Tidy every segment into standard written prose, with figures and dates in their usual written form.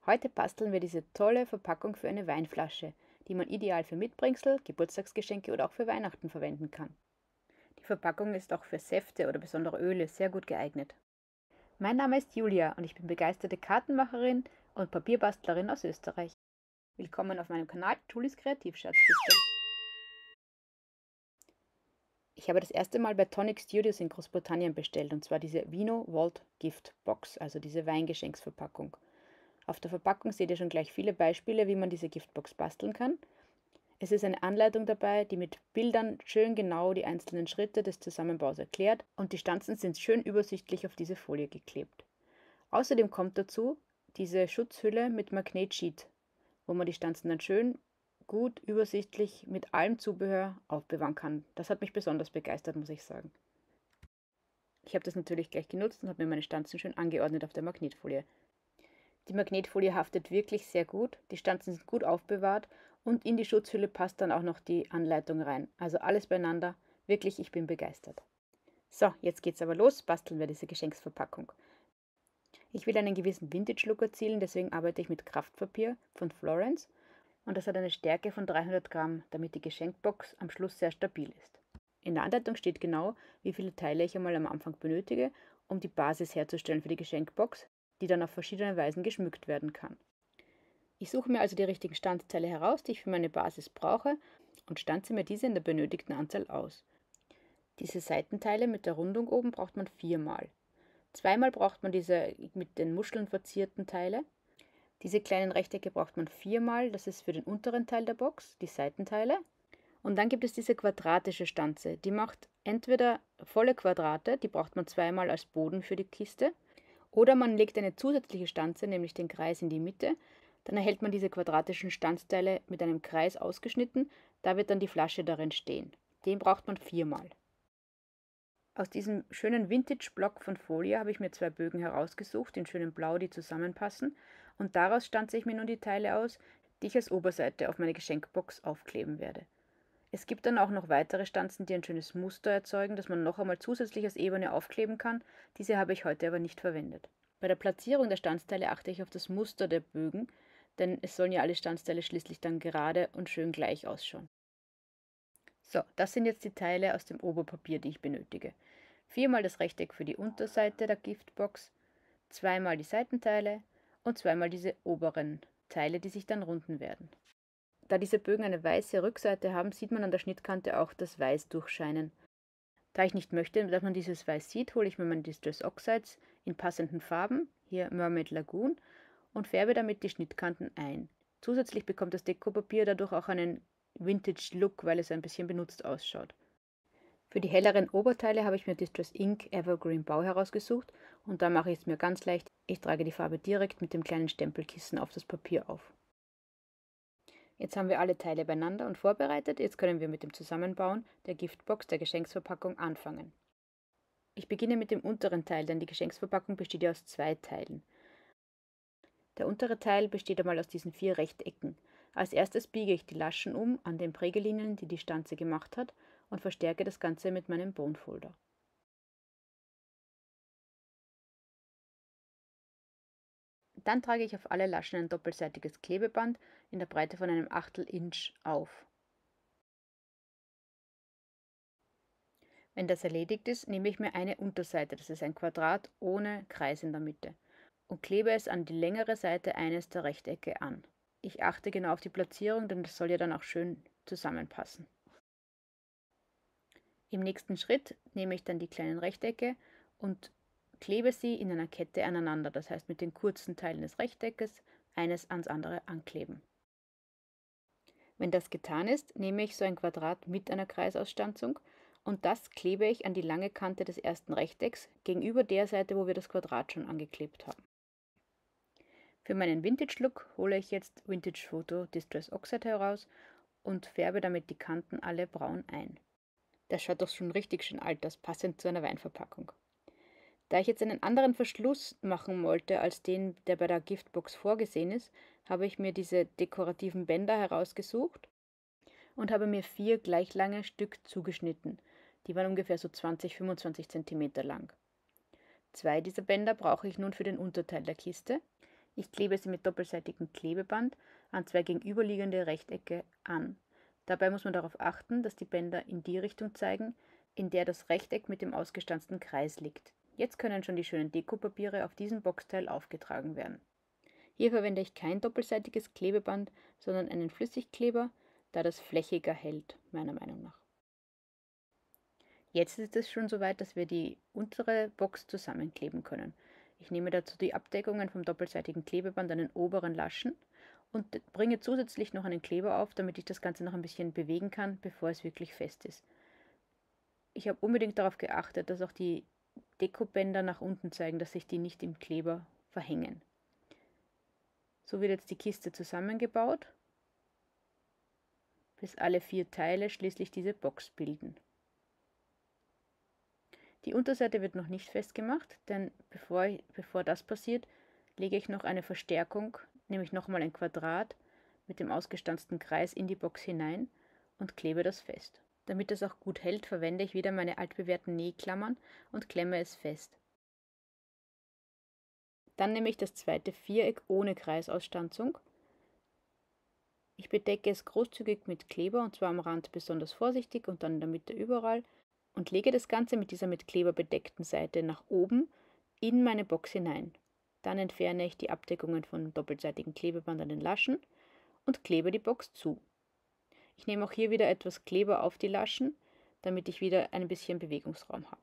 Heute basteln wir diese tolle Verpackung für eine Weinflasche, die man ideal für Mitbringsel, Geburtstagsgeschenke oder auch für Weihnachten verwenden kann. Die Verpackung ist auch für Säfte oder besondere Öle sehr gut geeignet. Mein Name ist Julia und ich bin begeisterte Kartenmacherin und Papierbastlerin aus Österreich. Willkommen auf meinem Kanal Julis Kreativschatzkiste. Ich habe das erste Mal bei Tonic Studios in Großbritannien bestellt, und zwar diese Vino Vault Gift Box, also diese Weingeschenksverpackung. Auf der Verpackung seht ihr schon gleich viele Beispiele, wie man diese Giftbox basteln kann. Es ist eine Anleitung dabei, die mit Bildern schön genau die einzelnen Schritte des Zusammenbaus erklärt, und die Stanzen sind schön übersichtlich auf diese Folie geklebt. Außerdem kommt dazu diese Schutzhülle mit Magnetsheet, wo man die Stanzen dann schön gut übersichtlich mit allem Zubehör aufbewahren kann. Das hat mich besonders begeistert, muss ich sagen. Ich habe das natürlich gleich genutzt und habe mir meine Stanzen schön angeordnet auf der Magnetfolie. Die Magnetfolie haftet wirklich sehr gut, die Stanzen sind gut aufbewahrt und in die Schutzhülle passt dann auch noch die Anleitung rein. Also alles beieinander. Wirklich, ich bin begeistert. So, jetzt geht's aber los, basteln wir diese Geschenksverpackung. Ich will einen gewissen Vintage-Look erzielen, deswegen arbeite ich mit Kraftpapier von Florence, und das hat eine Stärke von 300 Gramm, damit die Geschenkbox am Schluss sehr stabil ist. In der Anleitung steht genau, wie viele Teile ich einmal am Anfang benötige, um die Basis herzustellen für die Geschenkbox, die dann auf verschiedene Weisen geschmückt werden kann. Ich suche mir also die richtigen Stanzteile heraus, die ich für meine Basis brauche, und stanze mir diese in der benötigten Anzahl aus. Diese Seitenteile mit der Rundung oben braucht man 4-mal. 2-mal braucht man diese mit den Muscheln verzierten Teile. Diese kleinen Rechtecke braucht man 4-mal, das ist für den unteren Teil der Box, die Seitenteile. Und dann gibt es diese quadratische Stanze, die macht entweder volle Quadrate, die braucht man 2-mal als Boden für die Kiste, oder man legt eine zusätzliche Stanze, nämlich den Kreis, in die Mitte. Dann erhält man diese quadratischen Stanzteile mit einem Kreis ausgeschnitten, da wird dann die Flasche darin stehen. Den braucht man 4-mal. Aus diesem schönen Vintage-Block von Folie habe ich mir 2 Bögen herausgesucht, in schönem Blau, die zusammenpassen, und daraus stanze ich mir nun die Teile aus, die ich als Oberseite auf meine Geschenkbox aufkleben werde. Es gibt dann auch noch weitere Stanzen, die ein schönes Muster erzeugen, das man noch einmal zusätzlich als Ebene aufkleben kann. Diese habe ich heute aber nicht verwendet. Bei der Platzierung der Stanzteile achte ich auf das Muster der Bögen, denn es sollen ja alle Stanzteile schließlich dann gerade und schön gleich ausschauen. So, das sind jetzt die Teile aus dem Oberpapier, die ich benötige. 4-mal das Rechteck für die Unterseite der Giftbox, 2-mal die Seitenteile und 2-mal diese oberen Teile, die sich dann runden werden. Da diese Bögen eine weiße Rückseite haben, sieht man an der Schnittkante auch das Weiß durchscheinen. Da ich nicht möchte, dass man dieses Weiß sieht, hole ich mir meine Distress Oxides in passenden Farben, hier Mermaid Lagoon, und färbe damit die Schnittkanten ein. Zusätzlich bekommt das Dekopapier dadurch auch einen Vintage-Look, weil es ein bisschen benutzt ausschaut. Für die helleren Oberteile habe ich mir Distress Ink Evergreen Bau herausgesucht, und da mache ich es mir ganz leicht. Ich trage die Farbe direkt mit dem kleinen Stempelkissen auf das Papier auf. Jetzt haben wir alle Teile beieinander und vorbereitet. Jetzt können wir mit dem Zusammenbauen der Giftbox, der Geschenksverpackung, anfangen. Ich beginne mit dem unteren Teil, denn die Geschenksverpackung besteht ja aus 2 Teilen. Der untere Teil besteht einmal aus diesen 4 Rechtecken. Als erstes biege ich die Laschen um an den Prägelinien, die die Stanze gemacht hat, und verstärke das Ganze mit meinem Bone Folder. Dann trage ich auf alle Laschen ein doppelseitiges Klebeband in der Breite von einem 1/8 Inch auf. Wenn das erledigt ist, nehme ich mir eine Unterseite, das ist ein Quadrat ohne Kreis in der Mitte, und klebe es an die längere Seite eines der Rechtecke an. Ich achte genau auf die Platzierung, denn das soll ja dann auch schön zusammenpassen. Im nächsten Schritt nehme ich dann die kleinen Rechtecke und klebe sie in einer Kette aneinander, das heißt mit den kurzen Teilen des Rechteckes eines ans andere ankleben. Wenn das getan ist, nehme ich so ein Quadrat mit einer Kreisausstanzung und das klebe ich an die lange Kante des ersten Rechtecks gegenüber der Seite, wo wir das Quadrat schon angeklebt haben. Für meinen Vintage-Look hole ich jetzt Vintage Photo Distress Oxide heraus und färbe damit die Kanten alle braun ein. Das schaut doch schon richtig schön alt aus, passend zu einer Weinverpackung. Da ich jetzt einen anderen Verschluss machen wollte als den, der bei der Giftbox vorgesehen ist, habe ich mir diese dekorativen Bänder herausgesucht und habe mir 4 gleich lange Stück zugeschnitten. Die waren ungefähr so 20-25 cm lang. 2 dieser Bänder brauche ich nun für den Unterteil der Kiste. Ich klebe sie mit doppelseitigem Klebeband an zwei gegenüberliegende Rechtecke an. Dabei muss man darauf achten, dass die Bänder in die Richtung zeigen, in der das Rechteck mit dem ausgestanzten Kreis liegt. Jetzt können schon die schönen Dekopapiere auf diesem Boxteil aufgetragen werden. Hier verwende ich kein doppelseitiges Klebeband, sondern einen Flüssigkleber, da das flächiger hält, meiner Meinung nach. Jetzt ist es schon soweit, dass wir die untere Box zusammenkleben können. Ich nehme dazu die Abdeckungen vom doppelseitigen Klebeband an den oberen Laschen und bringe zusätzlich noch einen Kleber auf, damit ich das Ganze noch ein bisschen bewegen kann, bevor es wirklich fest ist. Ich habe unbedingt darauf geachtet, dass auch die Dekobänder nach unten zeigen, dass sich die nicht im Kleber verhängen. So wird jetzt die Kiste zusammengebaut, bis alle 4 Teile schließlich diese Box bilden. Die Unterseite wird noch nicht festgemacht, denn bevor das passiert, lege ich noch eine Verstärkung, nämlich nochmal ein Quadrat mit dem ausgestanzten Kreis in die Box hinein und klebe das fest. Damit es auch gut hält, verwende ich wieder meine altbewährten Nähklammern und klemme es fest. Dann nehme ich das zweite Viereck ohne Kreisausstanzung. Ich bedecke es großzügig mit Kleber, und zwar am Rand besonders vorsichtig und dann in der Mitte überall, und lege das Ganze mit dieser mit Kleber bedeckten Seite nach oben in meine Box hinein. Dann entferne ich die Abdeckungen von doppelseitigem Klebeband an den Laschen und klebe die Box zu. Ich nehme auch hier wieder etwas Kleber auf die Laschen, damit ich wieder ein bisschen Bewegungsraum habe.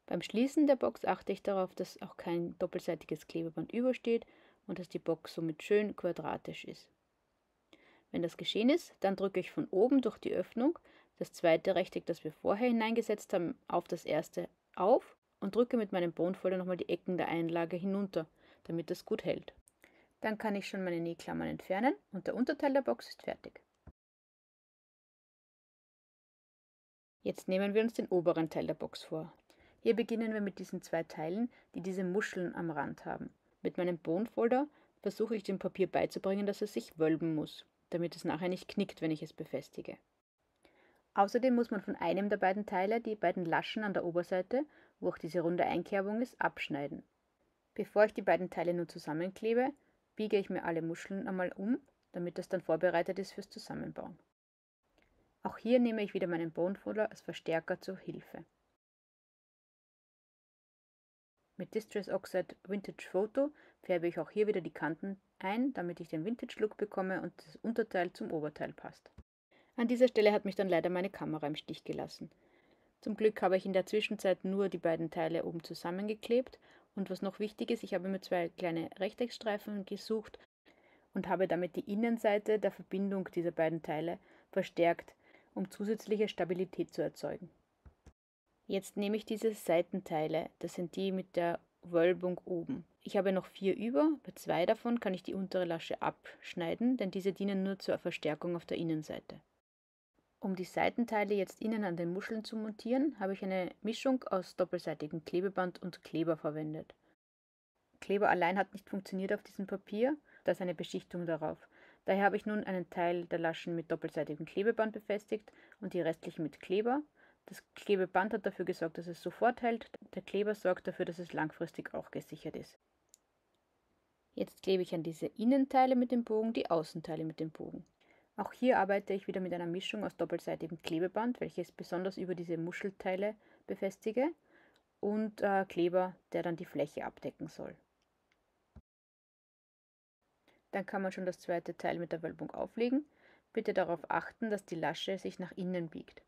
Beim Schließen der Box achte ich darauf, dass auch kein doppelseitiges Klebeband übersteht und dass die Box somit schön quadratisch ist. Wenn das geschehen ist, dann drücke ich von oben durch die Öffnung das zweite Rechteck, das wir vorher hineingesetzt haben, auf das erste auf und drücke mit meinem Bonefolder nochmal die Ecken der Einlage hinunter, damit es gut hält. Dann kann ich schon meine Nähklammern entfernen und der Unterteil der Box ist fertig. Jetzt nehmen wir uns den oberen Teil der Box vor. Hier beginnen wir mit diesen 2 Teilen, die diese Muscheln am Rand haben. Mit meinem Bonefolder versuche ich dem Papier beizubringen, dass es sich wölben muss, damit es nachher nicht knickt, wenn ich es befestige. Außerdem muss man von einem der beiden Teile die beiden Laschen an der Oberseite, wo auch diese runde Einkerbung ist, abschneiden. Bevor ich die beiden Teile nun zusammenklebe, biege ich mir alle Muscheln einmal um, damit es dann vorbereitet ist fürs Zusammenbauen. Auch hier nehme ich wieder meinen Bonefolder als Verstärker zur Hilfe. Mit Distress Oxide Vintage Photo färbe ich auch hier wieder die Kanten ein, damit ich den Vintage-Look bekomme und das Unterteil zum Oberteil passt. An dieser Stelle hat mich dann leider meine Kamera im Stich gelassen. Zum Glück habe ich in der Zwischenzeit nur die beiden Teile oben zusammengeklebt und was noch wichtig ist, ich habe mir 2 kleine Rechteckstreifen gesucht und habe damit die Innenseite der Verbindung dieser beiden Teile verstärkt, um zusätzliche Stabilität zu erzeugen. Jetzt nehme ich diese Seitenteile, das sind die mit der Wölbung oben. Ich habe noch 4 über, bei 2 davon kann ich die untere Lasche abschneiden, denn diese dienen nur zur Verstärkung auf der Innenseite. Um die Seitenteile jetzt innen an den Muscheln zu montieren, habe ich eine Mischung aus doppelseitigem Klebeband und Kleber verwendet. Kleber allein hat nicht funktioniert auf diesem Papier, da ist eine Beschichtung darauf. Daher habe ich nun einen Teil der Laschen mit doppelseitigem Klebeband befestigt und die restlichen mit Kleber. Das Klebeband hat dafür gesorgt, dass es sofort hält, der Kleber sorgt dafür, dass es langfristig auch gesichert ist. Jetzt klebe ich an diese Innenteile mit dem Bogen die Außenteile mit dem Bogen. Auch hier arbeite ich wieder mit einer Mischung aus doppelseitigem Klebeband, welches besonders über diese Muschelteile befestige, und Kleber, der dann die Fläche abdecken soll. Dann kann man schon das zweite Teil mit der Wölbung auflegen. Bitte darauf achten, dass die Lasche sich nach innen biegt.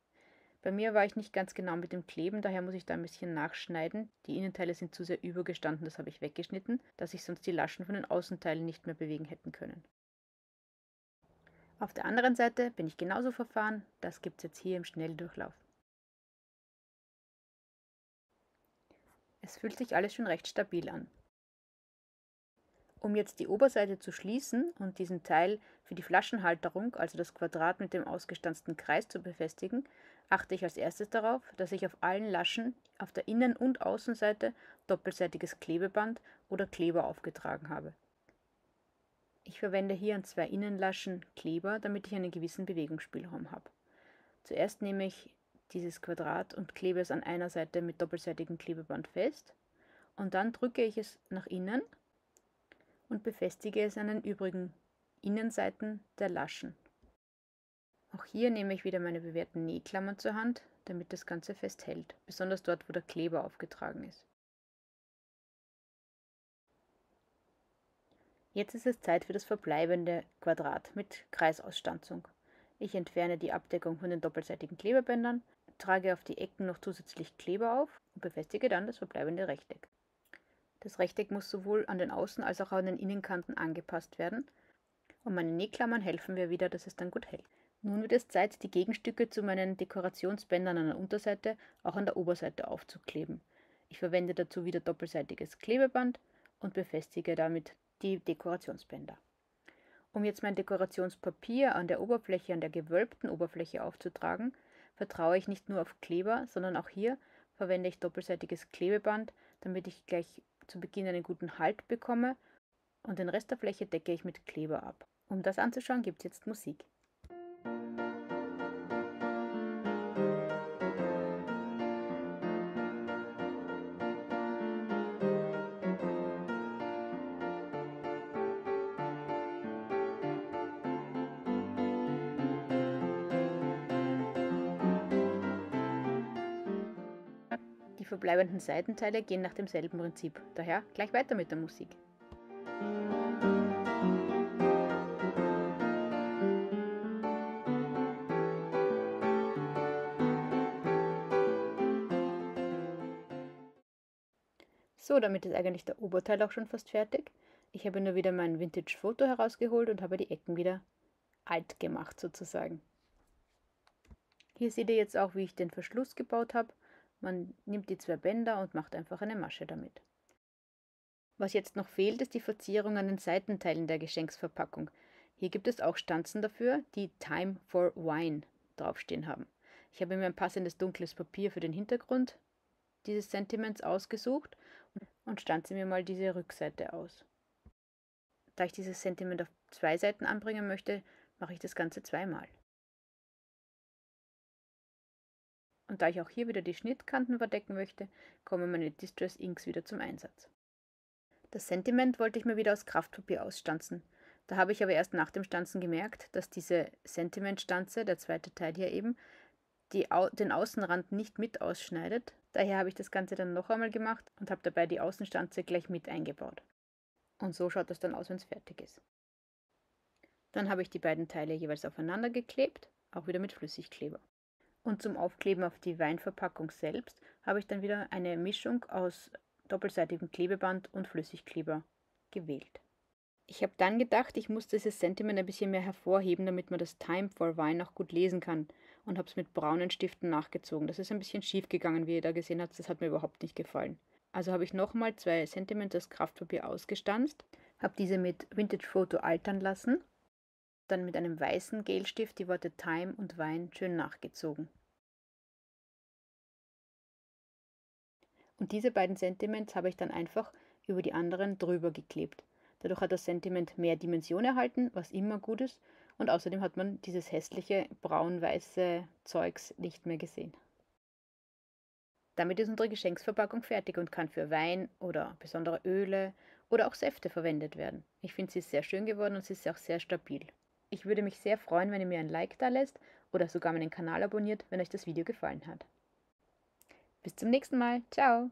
Bei mir war ich nicht ganz genau mit dem Kleben, daher muss ich da ein bisschen nachschneiden. Die Innenteile sind zu sehr übergestanden, das habe ich weggeschnitten, dass sich sonst die Laschen von den Außenteilen nicht mehr bewegen hätten können. Auf der anderen Seite bin ich genauso verfahren, das gibt es jetzt hier im Schnelldurchlauf. Es fühlt sich alles schon recht stabil an. Um jetzt die Oberseite zu schließen und diesen Teil für die Flaschenhalterung, also das Quadrat mit dem ausgestanzten Kreis, zu befestigen, achte ich als erstes darauf, dass ich auf allen Laschen auf der Innen- und Außenseite doppelseitiges Klebeband oder Kleber aufgetragen habe. Ich verwende hier an 2 Innenlaschen Kleber, damit ich einen gewissen Bewegungsspielraum habe. Zuerst nehme ich dieses Quadrat und klebe es an einer Seite mit doppelseitigem Klebeband fest und dann drücke ich es nach innen und befestige es an den übrigen Innenseiten der Laschen. Auch hier nehme ich wieder meine bewährten Nähklammern zur Hand, damit das Ganze festhält, besonders dort, wo der Kleber aufgetragen ist. Jetzt ist es Zeit für das verbleibende Quadrat mit Kreisausstanzung. Ich entferne die Abdeckung von den doppelseitigen Klebebändern, trage auf die Ecken noch zusätzlich Kleber auf und befestige dann das verbleibende Rechteck. Das Rechteck muss sowohl an den Außen- als auch an den Innenkanten angepasst werden und meine Nähklammern helfen mir wieder, dass es dann gut hält. Nun wird es Zeit, die Gegenstücke zu meinen Dekorationsbändern an der Unterseite auch an der Oberseite aufzukleben. Ich verwende dazu wieder doppelseitiges Klebeband und befestige damit die Dekorationsbänder. Um jetzt mein Dekorationspapier an der Oberfläche, an der gewölbten Oberfläche aufzutragen, vertraue ich nicht nur auf Kleber, sondern auch hier verwende ich doppelseitiges Klebeband, damit ich gleich zu Beginn einen guten Halt bekomme, und den Rest der Fläche decke ich mit Kleber ab. Um das anzuschauen, gibt es jetzt Musik. Die verbleibenden Seitenteile gehen nach demselben Prinzip, daher gleich weiter mit der Musik. So, damit ist eigentlich der Oberteil auch schon fast fertig. Ich habe nur wieder mein Vintage-Foto herausgeholt und habe die Ecken wieder alt gemacht sozusagen. Hier seht ihr jetzt auch, wie ich den Verschluss gebaut habe. Man nimmt die zwei Bänder und macht einfach eine Masche damit. Was jetzt noch fehlt, ist die Verzierung an den Seitenteilen der Geschenksverpackung. Hier gibt es auch Stanzen dafür, die Time for Wine draufstehen haben. Ich habe mir ein passendes dunkles Papier für den Hintergrund dieses Sentiments ausgesucht und stanze mir mal diese Rückseite aus. Da ich dieses Sentiment auf zwei Seiten anbringen möchte, mache ich das Ganze zweimal. Und da ich auch hier wieder die Schnittkanten verdecken möchte, kommen meine Distress Inks wieder zum Einsatz. Das Sentiment wollte ich mir wieder aus Kraftpapier ausstanzen. Da habe ich aber erst nach dem Stanzen gemerkt, dass diese Sentiment-Stanze, der zweite Teil hier eben, den Außenrand nicht mit ausschneidet. Daher habe ich das Ganze dann noch einmal gemacht und habe dabei die Außenstanze gleich mit eingebaut. Und so schaut das dann aus, wenn es fertig ist. Dann habe ich die beiden Teile jeweils aufeinander geklebt, auch wieder mit Flüssigkleber. Und zum Aufkleben auf die Weinverpackung selbst habe ich dann wieder eine Mischung aus doppelseitigem Klebeband und Flüssigkleber gewählt. Ich habe dann gedacht, ich muss dieses Sentiment ein bisschen mehr hervorheben, damit man das Time for Wine auch gut lesen kann, und habe es mit braunen Stiften nachgezogen. Das ist ein bisschen schief gegangen, wie ihr da gesehen habt, das hat mir überhaupt nicht gefallen. Also habe ich nochmal zwei Sentiments aus Kraftpapier ausgestanzt, habe diese mit Vintage Photo altern lassen, dann mit einem weißen Gelstift die Worte Time und Wein schön nachgezogen. Und diese beiden Sentiments habe ich dann einfach über die anderen drüber geklebt. Dadurch hat das Sentiment mehr Dimension erhalten, was immer gut ist, und außerdem hat man dieses hässliche braun-weiße Zeugs nicht mehr gesehen. Damit ist unsere Geschenksverpackung fertig und kann für Wein oder besondere Öle oder auch Säfte verwendet werden. Ich finde, sie ist sehr schön geworden und sie ist auch sehr stabil. Ich würde mich sehr freuen, wenn ihr mir ein Like da lässt oder sogar meinen Kanal abonniert, wenn euch das Video gefallen hat. Bis zum nächsten Mal. Ciao!